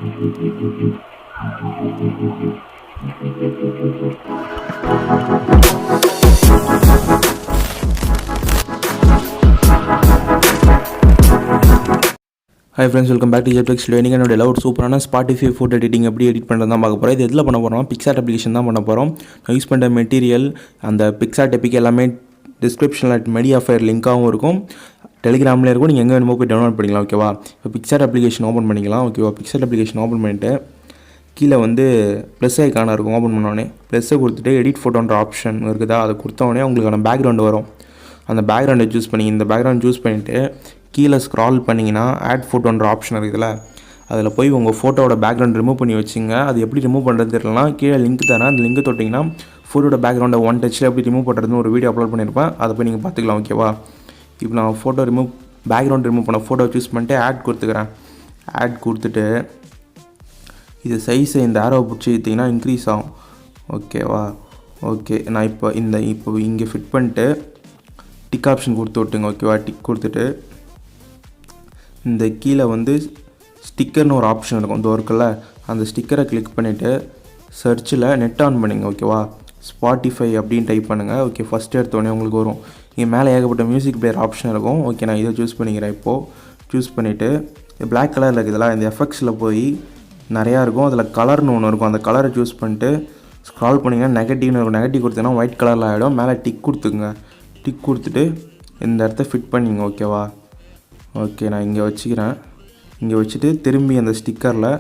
Hi friends, welcome back to JpTechStudio. இன்னைக்கு என்னோட ஒரு சூப்பரான Spotify ஃபோட்டோ எடிட்டிங் எப்படி எடிட் பண்ணுறது தான் பார்க்க போகிறோம். இது எதில் பண்ண போகிறோம்? Picsart அப்ளிகேஷன் தான் பண்ண போகிறோம். நான் யூஸ் பண்ணுற மெட்டீரியல் அந்த Picsart.jpg எல்லாமே டிஸ்கிரிப்ஷனில் மீடியா ஃபயர் லிங்காகவும் இருக்கும், டெலிகிராமில் இருக்கும். நீங்கள் எங்கே வேணுமோ போய் டவுன்லோட் பண்ணிக்கலாம். ஓகேவா? இப்போ Picsart அப்ளிகேஷன் ஓப்பன் பண்ணிக்கலாம். ஓகேவா? Picsart அப்ளிகேஷன் ஓப்பன் பண்ணிவிட்டு கீழே வந்து ப்ளஸ் ஐக்கான இருக்கும். ஓப்பன் பண்ணோடனே ப்ளஸ்ஸை கொடுத்துட்டு எடிட் ஃபோட்டோன்ற ஆப்ஷன் இருக்குதா, அதை கொடுத்தோடனே உங்களுக்கான பேக்ரவுண்டு வரும். அந்த பேக்ரவுண்டை சூஸ் பண்ணி இந்த பேக்ரவுண்ட் சூஸ் பண்ணிவிட்டு கீழே ஸ்க்ரால் பண்ணிங்கன்னா ஆட் ஃபோட்டோன்ற ஆப்ஷன் இருக்குதுல்ல, அதில் போய் உங்கள் ஃபோட்டோவோட பேக்ரவுண்ட் ரிமூவ் பண்ணி வச்சுங்க. அது எப்படி ரிமூவ் பண்ணுறது தெரியலனா கீழே லிங்க் தரேன், அந்த லிங்க் தொட்டிங்கன்னா ஃபோட்டோட பேக்ரவுண்டை ஒன் டச்சில் எப்படி ரிமூவ் பண்ணுறதுன்னு ஒரு வீடியோ அப்லோட் பண்ணியிருப்பேன். அதை போய் நீங்கள் பார்த்துக்கலாம். ஓகேவா? இப்போ நான் ஃபோட்டோ பேக்ரவுண்ட் ரிமூவ் பண்ண ஃபோட்டோ சூஸ் பண்ணிட்டு ஆட் கொடுத்துக்கிறேன். ஆட் கொடுத்துட்டு இது சைஸை இந்த ஆரோவை பிடிச்சி எடுத்திங்கன்னா இன்க்ரீஸ் ஆகும். ஓகேவா? ஓகே, நான் இப்போ இங்கே ஃபிட் பண்ணிட்டு டிக் ஆப்ஷன் கொடுத்து விட்டுங்க. ஓகேவா? டிக் கொடுத்துட்டு இந்த கீழே வந்து ஸ்டிக்கர்னு ஒரு ஆப்ஷன் இருக்கும், இந்த ஒர்க்கில் அந்த ஸ்டிக்கரை கிளிக் பண்ணிவிட்டு சர்ச்சில் நெட் ஆன் பண்ணுங்க. ஓகேவா? ஸ்பாட்டிஃபை அப்படின்னு டைப் பண்ணுங்கள். ஓகே, ஃபஸ்ட்டு எடுத்தோடனே உங்களுக்கு வரும். இங்கே மேலே ஏகப்பட்ட மியூசிக் பிளேயர் ஆப்ஷன் இருக்கும். ஓகே, நான் இதை சூஸ் பண்ணிக்கிறேன். இப்போது சூஸ் பண்ணிவிட்டு பிளாக் கலரில் இருக்குதுல்ல, இந்த எஃபெக்ட்ஸில் போய் நிறையா இருக்கும், அதில் கலர்னு ஒன்று இருக்கும். அந்த கலரை சூஸ் பண்ணிட்டு ஸ்க்ரால் பண்ணிங்கன்னா நெகட்டிவ்னு இருக்கும். நெகட்டிவ் கொடுத்தீங்கன்னா ஒயிட் கலரில் ஆகிடும். மேலே டிக் கொடுத்துங்க. டிக் கொடுத்துட்டு இந்த இடத்த ஃபிட் பண்ணிங்க. ஓகேவா? ஓகே, நான் இங்கே வச்சுக்கிறேன். இங்கே வச்சுட்டு திரும்பி அந்த ஸ்டிக்கரில்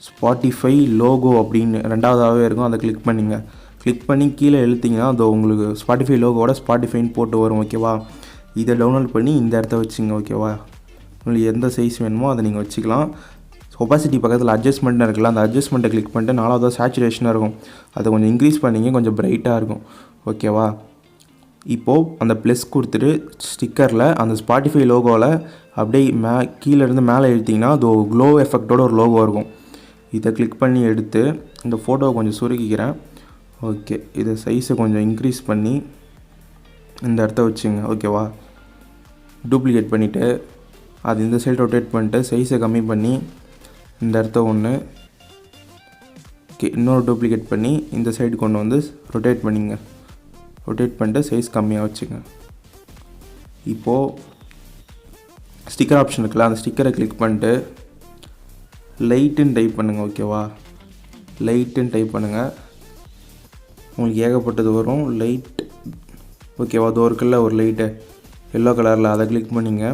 ஸ்பாட்டிஃபை லோகோ அப்படின்னு ரெண்டாவதாகவே இருக்கும், அதை கிளிக் பண்ணிங்க. கிளிக் பண்ணி கீழே இழுத்திங்கன்னா அது உங்களுக்கு ஸ்பாட்டிஃபை லோகோவோட ஸ்பாட்டிஃபைன்னு போட்டு வரும். ஓகேவா? இதை டவுன்லோட் பண்ணி இந்த இடத்த வச்சுங்க. ஓகேவா? உங்களுக்கு எந்த சைஸ் வேணுமோ அதை நீங்கள் வச்சுக்கலாம். ஒபாசிட்டி பக்கத்தில் அட்ஜஸ்ட்மெண்ட்னு இருக்குல்ல, அந்த அட்ஜஸ்ட்மெண்ட்டை கிளிக் பண்ணிட்டு நாலாவதாக சேச்சுரேஷனாக இருக்கும், அதை கொஞ்சம் இன்க்ரீஸ் பண்ணிங்க, கொஞ்சம் பிரைட்டாக இருக்கும். ஓகேவா? இப்போது அந்த ப்ளஸ் கொடுத்துட்டு ஸ்டிக்கரில் அந்த ஸ்பாட்டிஃபை லோகோவில் அப்படியே கீழேருந்து மேலே எழுத்திங்கன்னா அது க்ளோ எஃபெக்டோட ஒரு லோகோ இருக்கும். இதை கிளிக் பண்ணி எடுத்து இந்த ஃபோட்டோவை கொஞ்சம் சுருக்கிக்கிறேன். ஓகே, இதை சைஸை கொஞ்சம் இன்க்ரீஸ் பண்ணி இந்த இடத்த வச்சுங்க. ஓகேவா? டூப்ளிகேட் பண்ணிவிட்டு அது இந்த சைடு ரொட்டேட் பண்ணிட்டு சைஸை கம்மி பண்ணி இந்த இடத்த ஒன்று ஓகே இன்னொரு டூப்ளிகேட் பண்ணி இந்த சைடு கொண்டு வந்து ரொட்டேட் பண்ணிங்க. ரொட்டேட் பண்ணிட்டு சைஸ் கம்மியாக வச்சுங்க. இப்போது ஸ்டிக்கர் ஆப்ஷன் இருக்குல்ல, அந்த ஸ்டிக்கரை கிளிக் பண்ணிட்டு லைட்டுன்னு டைப் பண்ணுங்கள். ஓகேவா? லைட்டுன்னு டைப் பண்ணுங்கள். உங்களுக்கு ஏகப்பட்டது வரும் லைட். ஓகேவா? அது இருக்குல்ல ஒரு லைட்டு எல்லோ கலரில், அதை கிளிக் பண்ணிங்க.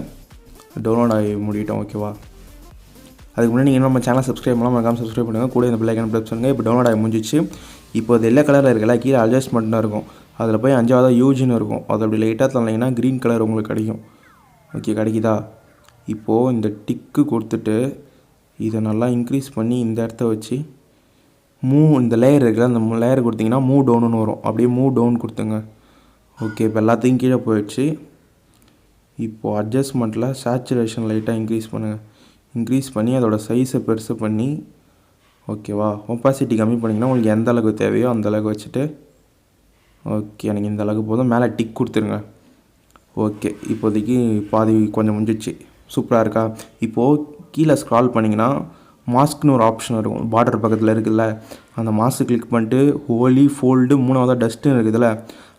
டவுன்லோட் ஆகி முடிட்டோம். ஓகேவா? அதுக்கு முன்னாடி நீங்கள் நம்ம சேனல் சப்ஸ்கிரைப் பண்ணலாம், மறக்காம சப்ஸ்கிரைப் பண்ணுங்கள். கூட இந்த பெல் ஐகானை ப்ரெஸ் பண்ணுங்கள். இப்போ டவுன்லோட் ஆகி முடிஞ்சிச்சு. இப்போ அது எல்லோ கலரில் இருக்குல்ல, கீழே அட்ஜஸ்ட்மெண்ட் தான் இருக்கும், அதில் போய் 5ஆவதாக யூஜின்னு இருக்கும், அது அப்படி லைட்டாக தரலைங்கன்னா க்ரீன் கலர் உங்களுக்கு கிடைக்கும். ஓகே, கிடைக்குதா? இப்போது இந்த டிக்கு கொடுத்துட்டு இதை நல்லா இன்க்ரீஸ் பண்ணி இந்த இடத்த வச்சு இந்த லேயர் இருக்குல்ல, அந்த லேயர் கொடுத்திங்கன்னா மூவ் டவுனுன்னு வரும், அப்படியே மூவ் டவுன் கொடுத்துங்க. ஓகே, இப்போ எல்லாத்தையும் கீழே போயிடுச்சு. இப்போது அட்ஜஸ்ட்மெண்ட்டில் சேச்சுரேஷன் லைட்டாக இன்க்ரீஸ் பண்ணுங்கள். இன்க்ரீஸ் பண்ணி அதோட சைஸை பெருசு பண்ணி ஓகேவா ஒப்பாசிட்டி கம்மி பண்ணிங்கன்னா உங்களுக்கு எந்த அளவுக்கு தேவையோ அந்த அளவுக்கு வச்சுட்டு ஓகே எனக்கு இந்த அளவுக்கு போதும். மேலே டிக் கொடுத்துருங்க. ஓகே, இப்போதைக்கு பாதி கொஞ்சம் முடிஞ்சிச்சு. சூப்பராக இருக்கா? இப்போது கீழே ஸ்க்ரால் பண்ணிங்கன்னா மாஸ்க்னு ஒரு ஆப்ஷன் இருக்கும், பார்டர் பக்கத்தில் இருக்குதுல்ல, அந்த மாஸ்க்கு கிளிக் பண்ணிட்டு ஹோலி ஃபோல்டு 3ஆவதாக டஸ்ட்டுன்னு இருக்குதுல்ல,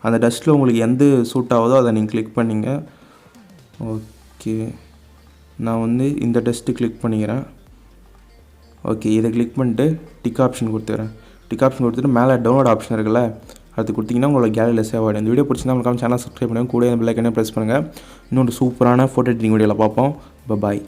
அந்த டஸ்ட்டில் உங்களுக்கு எந்த சூட் ஆகுதோ அதை நீங்கள் கிளிக் பண்ணிங்க. ஓகே, நான் வந்து இந்த டஸ்ட்டு கிளிக் பண்ணிக்கிறேன். ஓகே, இதை கிளிக் பண்ணிட்டு டிக் ஆப்ஷன் கொடுத்துக்கிறேன். டிக் ஆப்ஷன் கொடுத்துட்டு மேலே டவுன்லோட் ஆப்ஷன் இருக்குல்ல, அது கொடுத்திங்கன்னா உங்களோட கேலரியில் சேவ் ஆகிடும். இந்த வீடியோ பிடிச்சிருந்தா மறக்காம சேனல் சப்ஸ்கிரைப் பண்ணுங்கள். கூட இந்த பெல் ஐகானை ப்ரெஸ் பண்ணுங்கள். இன்னொரு சூப்பரான ஃபோட்டோ எடிட்டிங் வீடியோவில் பார்ப்போம். பாய்.